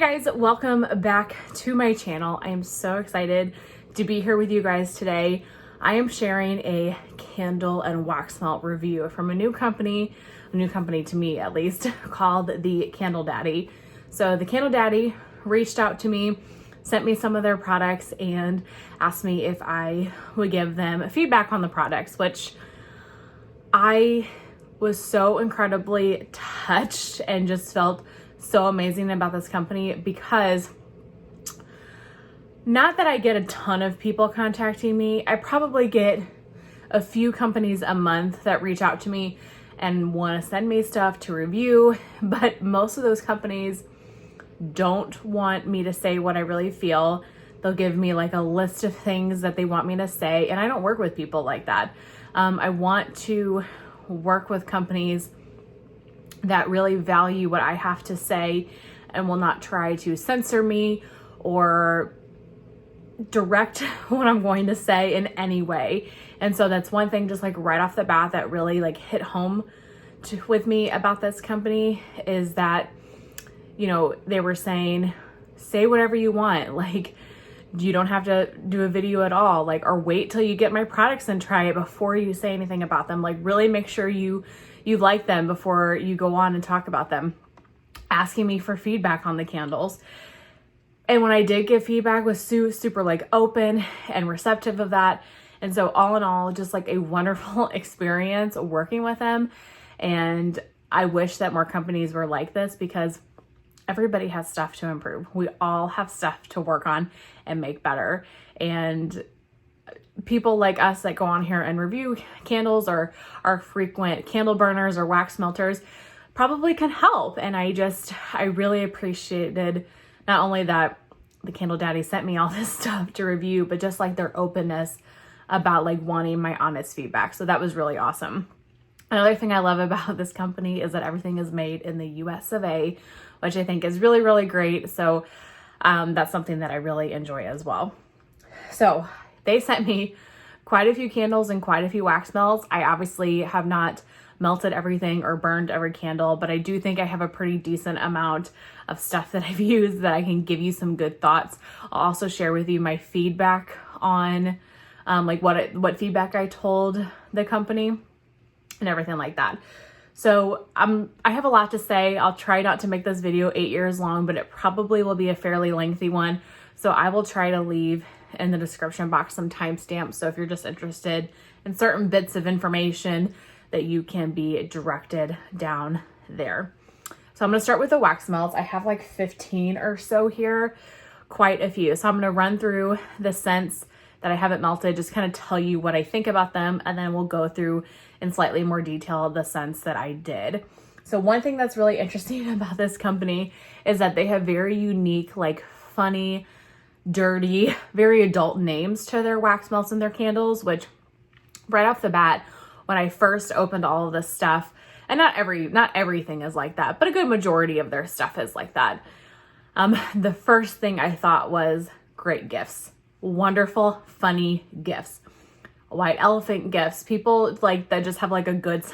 Guys, welcome back to my channel. I am so excited to be here with you guys today. I am sharing a candle and wax melt review from a new company to me at least, called the Candle Daddy. So the Candle Daddy reached out to me, sent me some of their products, and asked me if I would give them feedback on the products, which I was so incredibly touched and just felt so amazing about this company, because not that I get a ton of people contacting me. I probably get a few companies a month that reach out to me and want to send me stuff to review, but most of those companies don't want me to say what I really feel. They'll give me like a list of things that they want me to say, and I don't work with people like that. I want to work with companies that really value what I have to say and will not try to censor me or direct what I'm going to say in any way. And so that's one thing, just like right off the bat, that really like hit home with me about this company, is that, you know, they were saying, say whatever you want. Like, you don't have to do a video at all, like, or wait till you get my products and try it before you say anything about them. Like, really make sure you like them before you go on and talk about them. Asking me for feedback on the candles. And when I did give feedback, was super like open and receptive of that. And so all in all, just like a wonderful experience working with them. And I wish that more companies were like this, because everybody has stuff to improve. We all have stuff to work on and make better. And people like us that go on here and review candles, or are frequent candle burners or wax melters, probably can help. And I really appreciated not only that the Candle Daddy sent me all this stuff to review, but just like their openness about like wanting my honest feedback. So that was really awesome. Another thing I love about this company is that everything is made in the US of A, which I think is really, really great. So that's something that I really enjoy as well. So they sent me quite a few candles and quite a few wax melts. I obviously have not melted everything or burned every candle, but I do think I have a pretty decent amount of stuff that I've used that I can give you some good thoughts. I'll also share with you my feedback on like what feedback I told the company and everything like that. So I have a lot to say. I'll try not to make this video 8 years long, but it probably will be a fairly lengthy one. So I will try to leave in the description box some timestamps. So if you're just interested in certain bits of information, that you can be directed down there. So I'm going to start with the wax melts. I have like 15 or so here, quite a few. So I'm going to run through the scents that I haven't melted, just kind of tell you what I think about them, and then we'll go through in slightly more detail the scents that I did. So one thing that's really interesting about this company is that they have very unique, like funny, dirty, very adult names to their wax melts and their candles, which right off the bat, when I first opened all of this stuff, and not everything is like that, but a good majority of their stuff is like that. The first thing I thought was great gifts, wonderful, funny gifts, white elephant gifts, people like that just have like a good,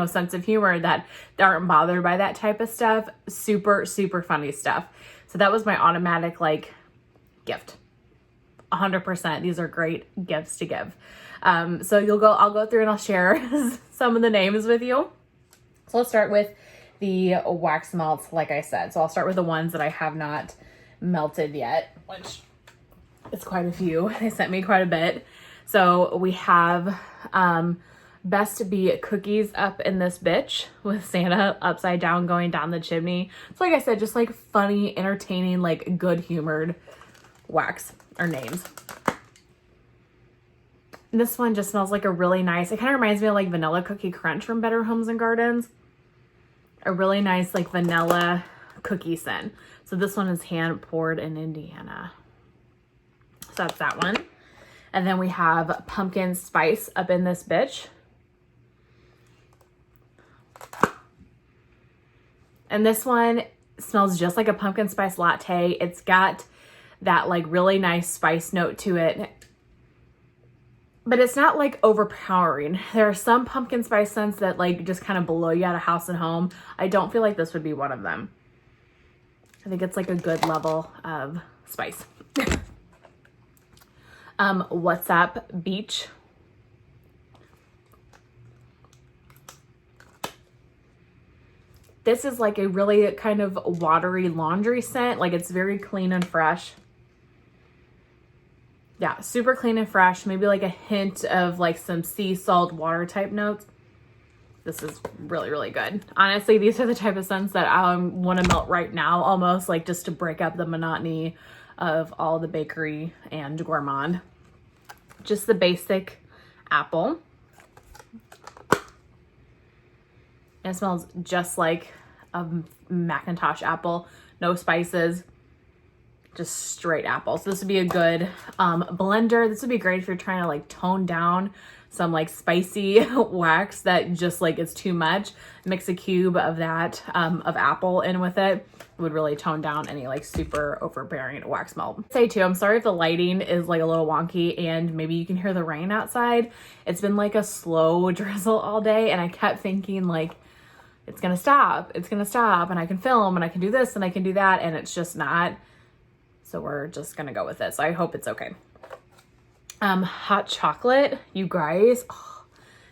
sense of humor, that aren't bothered by that type of stuff. Super, super funny stuff. So that was my automatic like gift. 100%. These are great gifts to give. So I'll go through and I'll share some of the names with you. So let's start with the wax melts, like I said. So I'll start with the ones that I have not melted yet, which is quite a few. They sent me quite a bit. So we have Best to Be cookies up in this bitch, with Santa upside down going down the chimney. So like I said, just like funny, entertaining, like good humored wax or names. And this one just smells like a really nice, it kind of reminds me of like Vanilla Cookie Crunch from Better Homes and Gardens. A really nice like vanilla cookie scent. So this one is hand poured in Indiana. So that's that one. And then we have Pumpkin Spice up in this bitch. And this one smells just like a pumpkin spice latte. It's got that like really nice spice note to it, but it's not like overpowering. There are some pumpkin spice scents that like just kind of blow you out of house and home. I don't feel like this would be one of them. I think it's like a good level of spice. What's Up Beach. This is like a really kind of watery laundry scent. Like it's very clean and fresh. Yeah, super clean and fresh. Maybe like a hint of like some sea salt water type notes. This is really, really good. Honestly, these are the type of scents that I want to melt right now, almost like just to break up the monotony of all the bakery and gourmand. Just the basic apple. It smells just like a Macintosh apple. No spices, just straight apple. So this would be a good blender. This would be great if you're trying to like tone down some like spicy wax that just like it's too much. Mix a cube of that of apple in with it. It would really tone down any like super overbearing wax melt. Say too, I'm sorry if the lighting is like a little wonky and maybe you can hear the rain outside. It's been like a slow drizzle all day and I kept thinking like it's gonna stop, and I can film and I can do this and I can do that, and it's just not. So we're just gonna go with it. So I hope it's okay. Hot chocolate, you guys. Oh,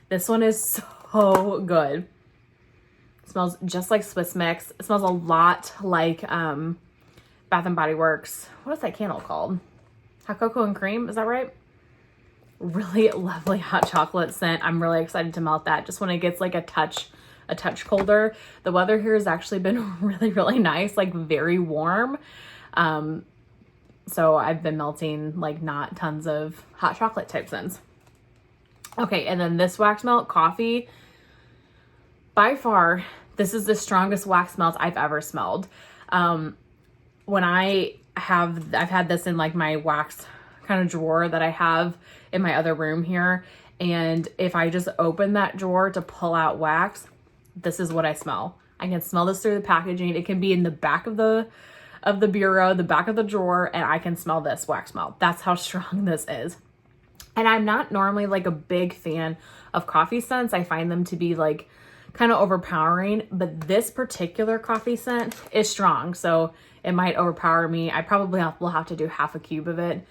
this one is so good. It smells just like Swiss Mix. It smells a lot like Bath and Body Works. What is that candle called? Hot Cocoa and Cream, is that right? Really lovely hot chocolate scent. I'm really excited to melt that just when it gets like a touch colder. The weather here has actually been really, really nice, like very warm. So I've been melting like not tons of hot chocolate type scents. Okay, and then this wax melt, coffee. By far, this is the strongest wax melt I've ever smelled. When I've had this in like my wax kind of drawer that I have in my other room here. And if I just open that drawer to pull out wax, this is what I smell. I can smell this through the packaging. It can be in the back of the bureau, the back of the drawer, and I can smell this wax melt. That's how strong this is. And I'm not normally like a big fan of coffee scents. I find them to be like kind of overpowering, but this particular coffee scent is strong. So it might overpower me. I probably will have to do half a cube of it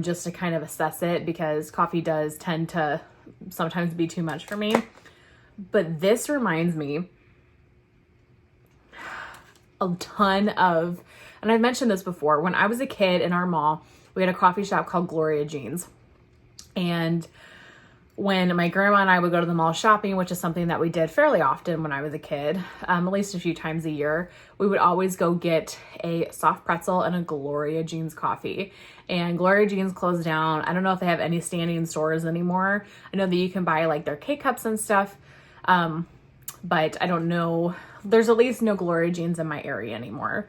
just to kind of assess it, because coffee does tend to sometimes be too much for me. But this reminds me a ton of, and I've mentioned this before, when I was a kid in our mall, we had a coffee shop called Gloria Jean's. And when my grandma and I would go to the mall shopping, which is something that we did fairly often when I was a kid, at least a few times a year, we would always go get a soft pretzel and a Gloria Jean's coffee. And Gloria Jean's closed down. I don't know if they have any standing stores anymore. I know that you can buy like their K-cups and stuff, but I don't know. There's at least no Gloria Jean's in my area anymore,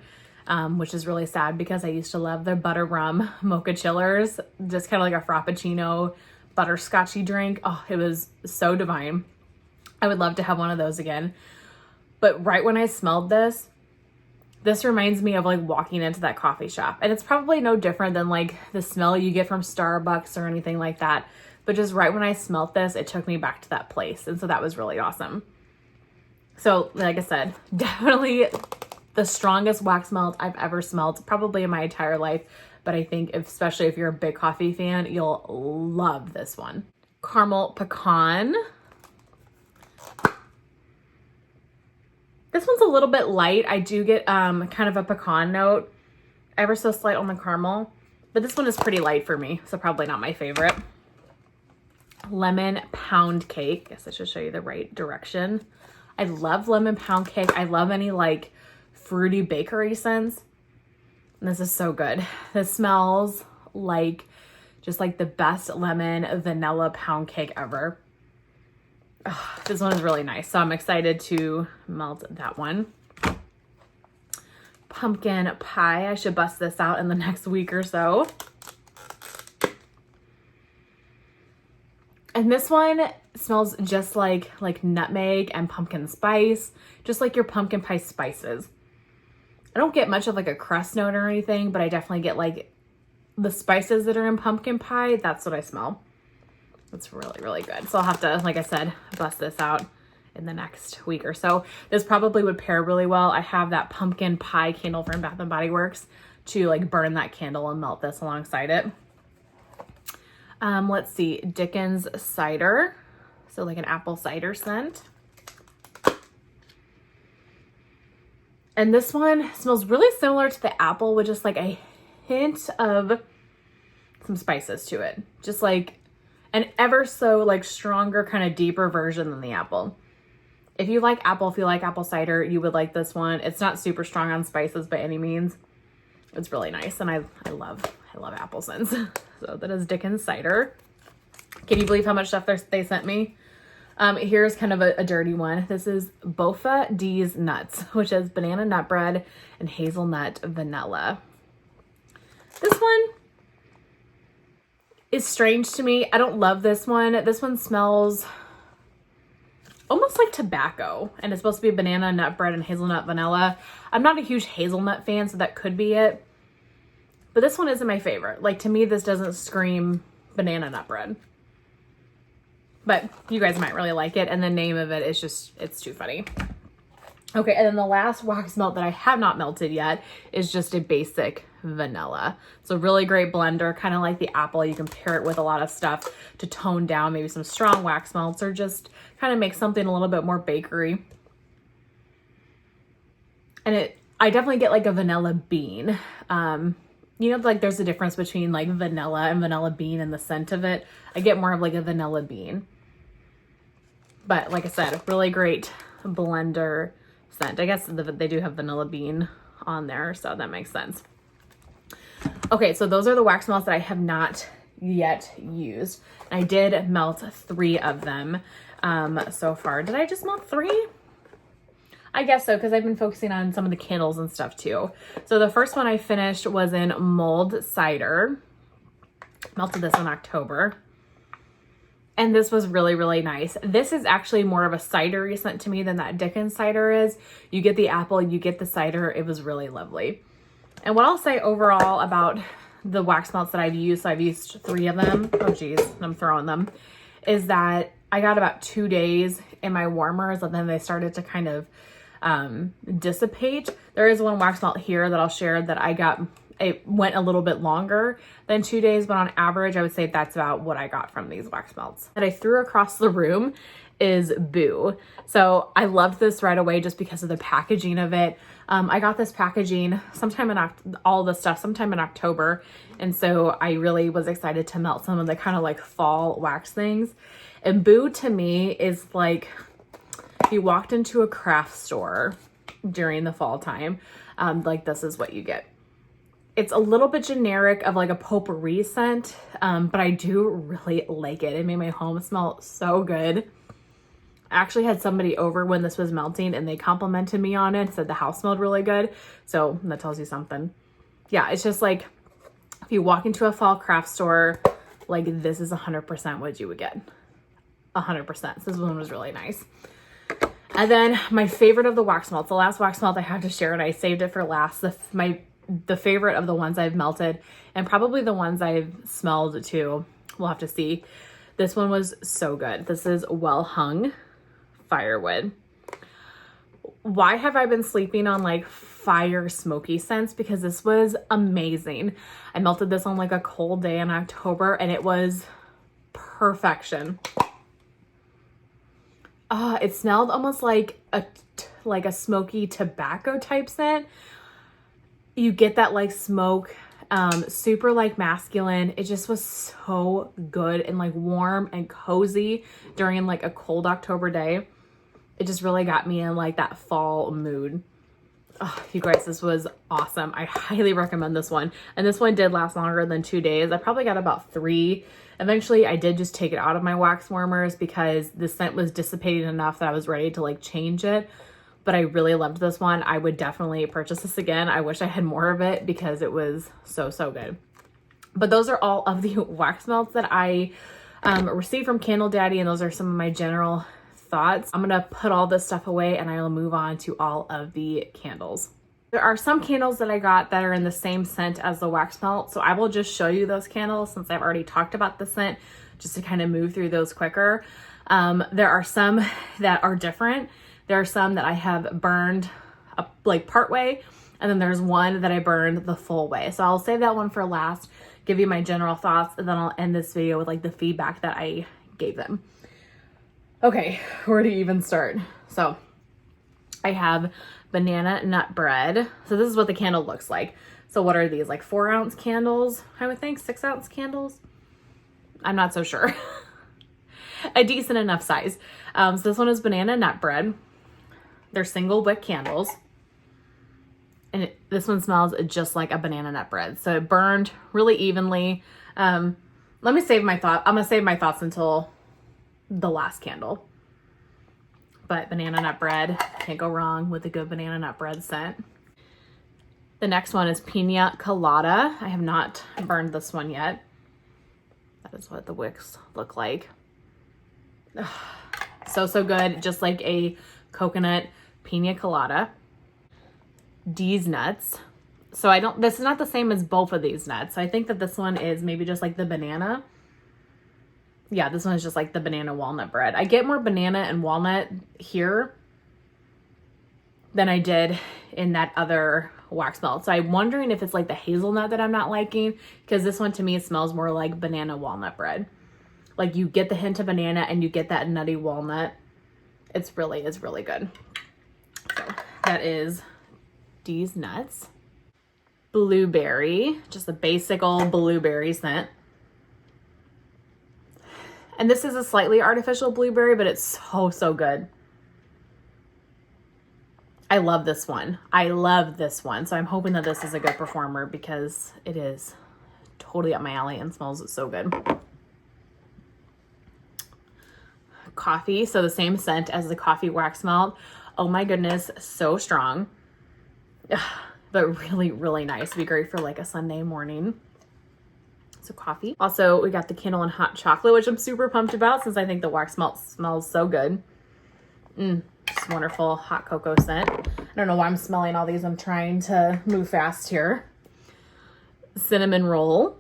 which is really sad because I used to love their butter rum mocha chillers, just kind of like a Frappuccino butterscotchy drink. Oh, it was so divine. I would love to have one of those again. But right when I smelled this reminds me of like walking into that coffee shop. And it's probably no different than like the smell you get from Starbucks or anything like that. But just right when I smelled this, it took me back to that place. And so that was really awesome. So like I said, definitely the strongest wax melt I've ever smelled, probably in my entire life. But I think especially if you're a big coffee fan, you'll love this one. Caramel pecan. This one's a little bit light. I do get kind of a pecan note, ever so slight on the caramel, but this one is pretty light for me, so probably not my favorite. Lemon pound cake. Guess I should show you the right direction. I love lemon pound cake. I love any like fruity bakery scents. And this is so good. This smells like just like the best lemon vanilla pound cake ever. Oh, this one is really nice. So I'm excited to melt that one. Pumpkin pie. I should bust this out in the next week or so. And this one smells just like nutmeg and pumpkin spice, just like your pumpkin pie spices. I don't get much of like a crust note or anything, but I definitely get like the spices that are in pumpkin pie. That's what I smell. It's really, really good. So I'll have to, like I said, bust this out in the next week or so. This probably would pair really well. I have that pumpkin pie candle from Bath and Body Works to like burn that candle and melt this alongside it. Let's see, Dickens cider. So like an apple cider scent. And this one smells really similar to the apple with just like a hint of some spices to it. Just like an ever so like stronger, kind of deeper version than the apple. If you like apple, if you like apple cider, you would like this one. It's not super strong on spices by any means. It's really nice, and I love apple scents. So that is Dickens cider. Can you believe how much stuff they sent me? Here's kind of a dirty one. This is Bofa D's Nuts, which is banana nut bread and hazelnut vanilla. This one is strange to me. I don't love this one. This one smells almost like tobacco, and it's supposed to be banana nut bread and hazelnut vanilla. I'm not a huge hazelnut fan, so that could be it. But this one isn't my favorite. Like, to me, this doesn't scream banana nut bread. But you guys might really like it, and the name of it is just, it's too funny. Okay, and then the last wax melt that I have not melted yet is just a basic vanilla. It's a really great blender, kind of like the apple. You can pair it with a lot of stuff to tone down maybe some strong wax melts, or just kind of make something a little bit more bakery. And I definitely get like a vanilla bean. You know, like there's a difference between like vanilla and vanilla bean and the scent of it. I get more of like a vanilla bean. But like I said, really great blender scent. I guess they do have vanilla bean on there, so that makes sense. Okay, so those are the wax melts that I have not yet used. I did melt 3 of them so far. Did I just melt 3? I guess so, because I've been focusing on some of the candles and stuff too. So the first one I finished was in mulled cider. Melted this in October. And this was really, really nice. This is actually more of a cidery scent to me than that Dickens cider is. You get the apple, you get the cider. It was really lovely. And what I'll say overall about the wax melts that I've used, so I've used 3 of them. Oh geez, I'm throwing them. Is that I got about 2 days in my warmers, and then they started to kind of dissipate. There is one wax melt here that I'll share that I got, it went a little bit longer than 2 days, but on average, I would say that's about what I got from these wax melts. That I threw across the room is Boo. So I loved this right away just because of the packaging of it. I got this packaging sometime in sometime in October. And so I really was excited to melt some of the kind of like fall wax things. And Boo to me is like, if you walked into a craft store during the fall time, like this is what you get. It's a little bit generic of like a potpourri scent, but I do really like it. It made my home smell so good. I actually had somebody over when this was melting and they complimented me on it, said the house smelled really good. So that tells you something. Yeah, it's just like if you walk into a fall craft store, like this is 100% what you would get. 100%. So this one was really nice. And then my favorite of the wax melts, the last wax melt I have to share, and I saved it for last, the favorite of the ones I've melted, and probably the ones I've smelled too. We'll have to see. This one was so good. This is Well Hung Firewood. Why have I been sleeping on like fire smoky scents? Because this was amazing. I melted this on like a cold day in October and it was perfection. It smelled almost like a smoky tobacco type scent. You get that like smoke, super like masculine. It just was so good and like warm and cozy during like a cold October day. It just really got me in like that fall mood. Oh, you guys, this was awesome. I highly recommend this one. And this one did last longer than 2 days. I probably got about 3. Eventually, I did just take it out of my wax warmers because the scent was dissipating enough that I was ready to like change it. But I really loved this one. I would definitely purchase this again. I wish I had more of it because it was so, so good. But those are all of the wax melts that I received from Candle Daddy, and those are some of my general thoughts. I'm gonna put all this stuff away and I will move on to all of the candles. There are some candles that I got that are in the same scent as the wax melt, so I will just show you those candles since I've already talked about the scent, just to kind of move through those quicker. There are some that are different. There are some that I have burned like part way, and then there's one that I burned the full way. So I'll save that one for last, give you my general thoughts, and then I'll end this video with like the feedback that I gave them. Okay, where to even start? So I have banana nut bread. So this is what the candle looks like. So what are these, like 4-ounce candles? I would think 6-ounce candles. I'm not so sure. A decent enough size. So this one is banana nut bread. They're single wick candles. And this one smells just like a banana nut bread. So it burned really evenly. Let me save my thought. I'm gonna save my thoughts until the last candle. But banana nut bread, can't go wrong with a good banana nut bread scent. The next one is pina colada. I have not burned this one yet. That is what the wicks look like. Ugh, so good, just like a coconut pina colada. D's nuts. So this is not the same as both of these nuts. I think that this one is maybe just like the banana. Yeah, this one is just like the banana walnut bread. I get more banana and walnut here than I did in that other wax melt. So I'm wondering if it's like the hazelnut that I'm not liking, because this one to me smells more like banana walnut bread. Like you get the hint of banana and you get that nutty walnut. It's really good. So that is D's nuts. Blueberry, just a basic old blueberry scent. And this is a slightly artificial blueberry, but it's so good. I love this one. So I'm hoping that this is a good performer because it is totally up my alley and smells so good. Coffee, so the same scent as the coffee wax melt. Oh my goodness, so strong. But really nice. It'd be great for like a Sunday morning. So coffee. Also, we got the candle and hot chocolate, which I'm super pumped about since I think the wax melt smells so good. Just wonderful hot cocoa scent. I don't know why I'm smelling all these. I'm trying to move fast here. Cinnamon roll.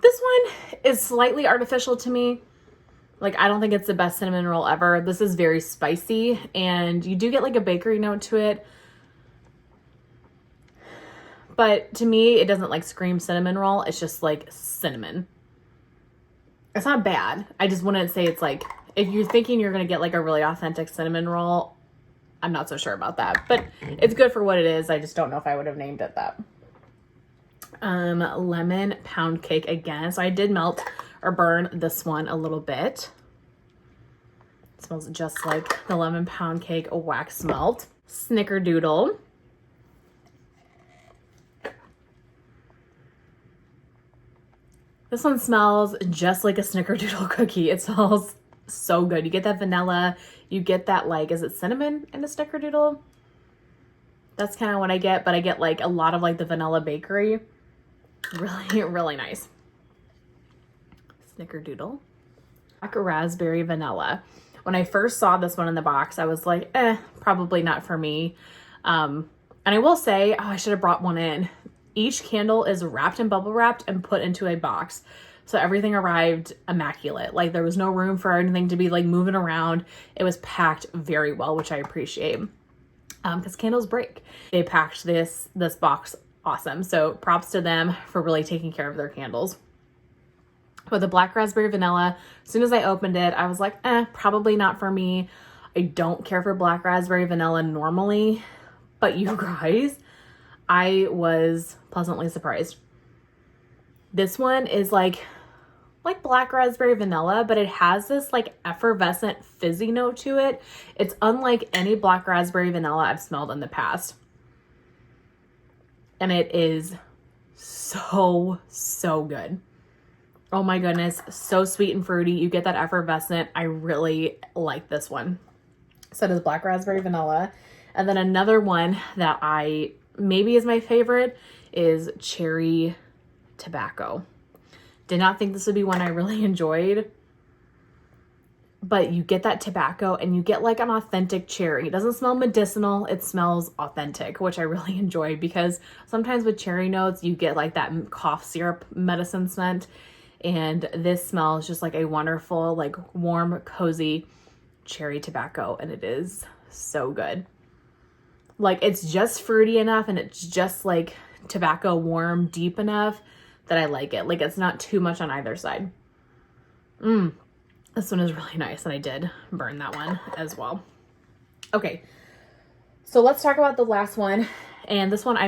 This one is slightly artificial to me. Like, I don't think it's the best cinnamon roll ever. This is very spicy, and you do get like a bakery note to it. But to me, it doesn't like scream cinnamon roll. It's just like cinnamon. It's not bad. I just wouldn't say it's like, if you're thinking you're going to get like a really authentic cinnamon roll, I'm not so sure about that. But it's good for what it is. I just don't know if I would have named it that. Lemon pound cake again. So I did melt or burn this one a little bit. It smells just like the lemon pound cake wax melt. Snickerdoodle. This one smells just like a snickerdoodle cookie. It smells so good. You get that vanilla, you get that like, is it cinnamon in a snickerdoodle? That's kind of what I get, but I get like a lot of like the vanilla bakery. Really nice. Snickerdoodle. Black raspberry vanilla. When I first saw this one in the box, I was like, probably not for me. And I will say, I should have brought one in. Each candle is wrapped and bubble wrapped and put into a box. So everything arrived immaculate. Like there was no room for anything to be like moving around. It was packed very well, which I appreciate. Because candles break. They packed this box awesome. So props to them for really taking care of their candles. With the black raspberry vanilla, as soon as I opened it, I was like, probably not for me. I don't care for black raspberry vanilla normally, but you guys, I was pleasantly surprised. This one is like black raspberry vanilla, but it has this like effervescent fizzy note to it. It's unlike any black raspberry vanilla I've smelled in the past. And it is so good. Oh my goodness, so sweet and fruity. You get that effervescent. I really like this one. So it is black raspberry vanilla. And then another one that I maybe is my favorite is cherry tobacco. Did not think this would be one I really enjoyed. But you get that tobacco and you get like an authentic cherry. It doesn't smell medicinal. It smells authentic, which I really enjoy because sometimes with cherry notes, you get like that cough syrup medicine scent. And this smells just like a wonderful, like warm, cozy cherry tobacco. And it is so good. Like it's just fruity enough and it's just like tobacco warm, deep enough that I like it. Like it's not too much on either side. This one is really nice, and I did burn that one as well. Okay, so let's talk about the last one. And this one I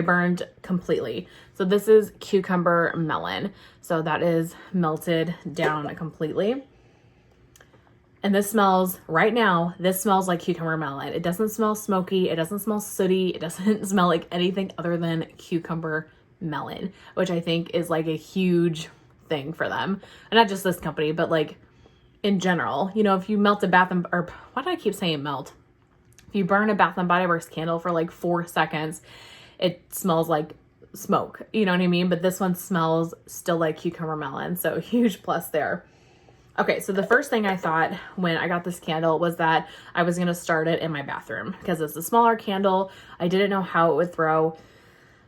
burned completely. So this is cucumber melon. So that is melted down completely. And this smells, right now, this smells like cucumber melon. It doesn't smell smoky. It doesn't smell sooty. It doesn't smell like anything other than cucumber melon, which I think is like a huge thing for them. And not just this company, but like in general, you know, if you melt or why do I keep saying melt? If you burn a Bath and Body Works candle for like 4 seconds, it smells like smoke, you know what I mean? But this one smells still like cucumber melon. So huge plus there. Okay, so the first thing I thought when I got this candle was that I was going to start it in my bathroom because it's a smaller candle. I didn't know how it would throw.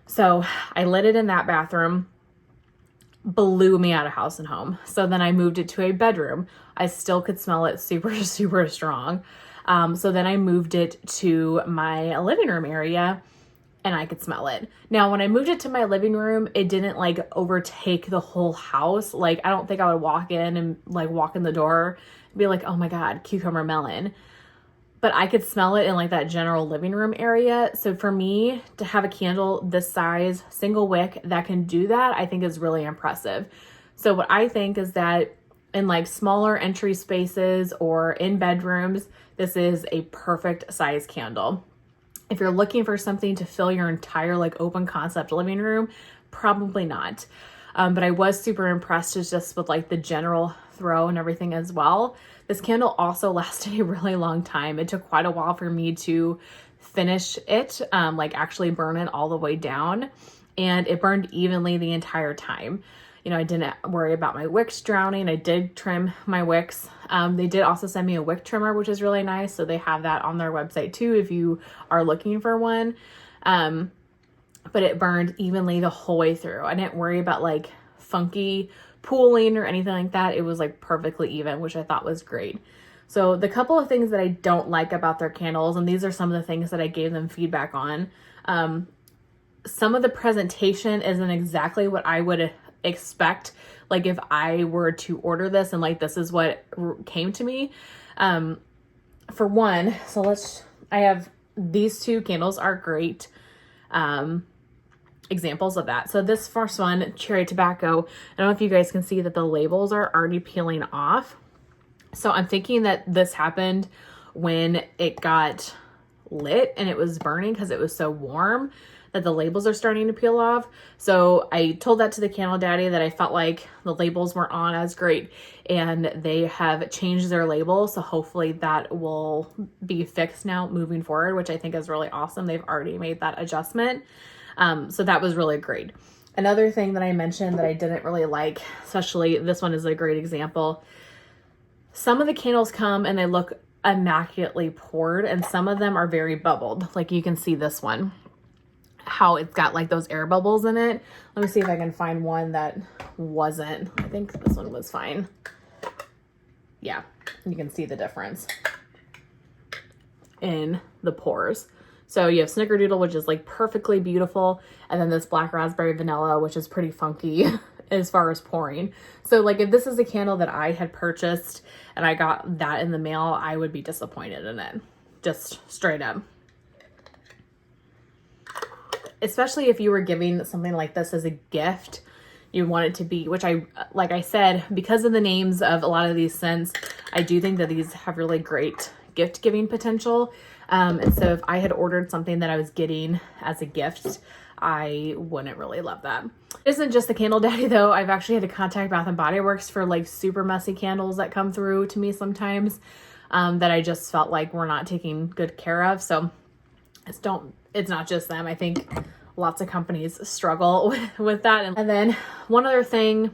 So I lit it in that bathroom, blew me out of house and home. So then I moved it to a bedroom. I still could smell it super, super strong. So then I moved it to my living room area and I could smell it. Now, when I moved it to my living room, it didn't like overtake the whole house. Like, I don't think I would walk in and like walk in the door and be like, oh my God, cucumber melon. But I could smell it in like that general living room area. So for me to have a candle this size, single wick that can do that, I think is really impressive. So what I think is that in like smaller entry spaces or in bedrooms, this is a perfect size candle. If you're looking for something to fill your entire like open concept living room, probably not. But I was super impressed just with like the general throw and everything as well. This candle also lasted a really long time. It took quite a while for me to finish it, like actually burn it all the way down. And it burned evenly the entire time. You know, I didn't worry about my wicks drowning. I did trim my wicks. They did also send me a wick trimmer, which is really nice. So they have that on their website too, if you are looking for one. But it burned evenly the whole way through. I didn't worry about like funky pooling or anything like that. It was like perfectly even, which I thought was great. So the couple of things that I don't like about their candles, and these are some of the things that I gave them feedback on. Some of the presentation isn't exactly what I would expect, like if I were to order this and like this is what came to me. For one, I have these two candles are great examples of that. So this first one, cherry tobacco, I don't know if you guys can see that the labels are already peeling off. So I'm thinking that this happened when it got lit and it was burning because it was so warm that the labels are starting to peel off. So I told that to the candle daddy that I felt like the labels weren't on as great, and they have changed their label. So hopefully that will be fixed now moving forward, which I think is really awesome. They've already made that adjustment. So that was really great. Another thing that I mentioned that I didn't really like, especially this one is a great example. Some of the candles come and they look immaculately poured, and some of them are very bubbled. Like you can see this one, how it's got like those air bubbles in it. Let me see if I can find one that wasn't. I think this one was fine. Yeah, you can see the difference in the pores. So you have Snickerdoodle, which is like perfectly beautiful, and then this black raspberry vanilla, which is pretty funky as far as pouring. So like if this is a candle that I had purchased and I got that in the mail, I would be disappointed in it, just straight up. Especially if you were giving something like this as a gift, you want it to be, which like I said, because of the names of a lot of these scents, I do think that these have really great gift giving potential. And so if I had ordered something that I was getting as a gift, I wouldn't really love that. It isn't just the candle daddy though. I've actually had to contact Bath and Body Works for like super messy candles that come through to me sometimes, that I just felt like we're not taking good care of. So it's not just them. I think lots of companies struggle with that. And then one other thing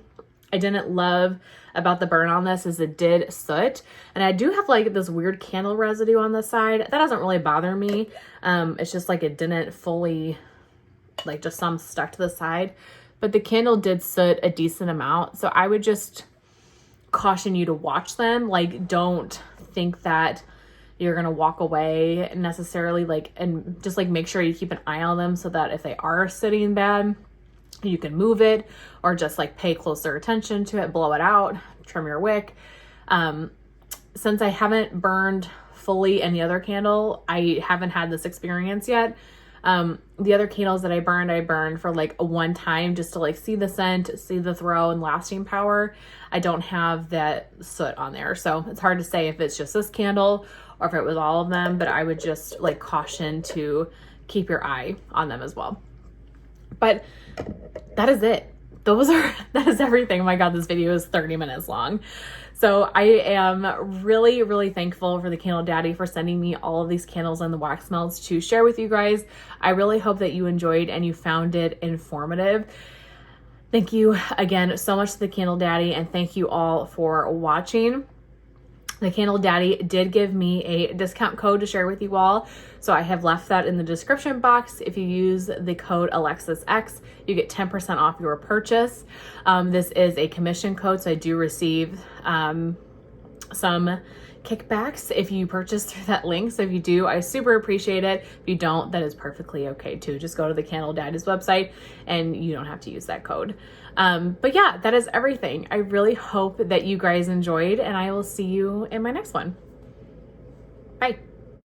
I didn't love about the burn on this is it did soot. And I do have like this weird candle residue on the side. That doesn't really bother me. It's just like it didn't fully, like just some stuck to the side. but the candle did soot a decent amount. So I would just caution you to watch them. Like, don't think that you're gonna walk away necessarily, like, and just like make sure you keep an eye on them so that if they are sitting bad, you can move it, or just like pay closer attention to it, blow it out, trim your wick. Since I haven't burned fully any other candle, I haven't had this experience yet. The other candles that I burned for like a one time just to like see the scent, see the throw and lasting power. I don't have that soot on there. So it's hard to say if it's just this candle or if it was all of them, but I would just like caution to keep your eye on them as well. But that is it. That is everything. Oh my God, this video is 30 minutes long. So I am really, really thankful for the Candle Daddy for sending me all of these candles and the wax melts to share with you guys. I really hope that you enjoyed and you found it informative. Thank you again so much to the Candle Daddy, and thank you all for watching. The Candle Daddy did give me a discount code to share with you all, so I have left that in the description box. If you use the code AlexisX, you get 10% off your purchase. This is a commission code, so I do receive some kickbacks if you purchase through that link. So if you do, I super appreciate it. If you don't, that is perfectly okay too. Just go to the Candle Daddy's website and you don't have to use that code. But yeah, that is everything. I really hope that you guys enjoyed, and I will see you in my next one.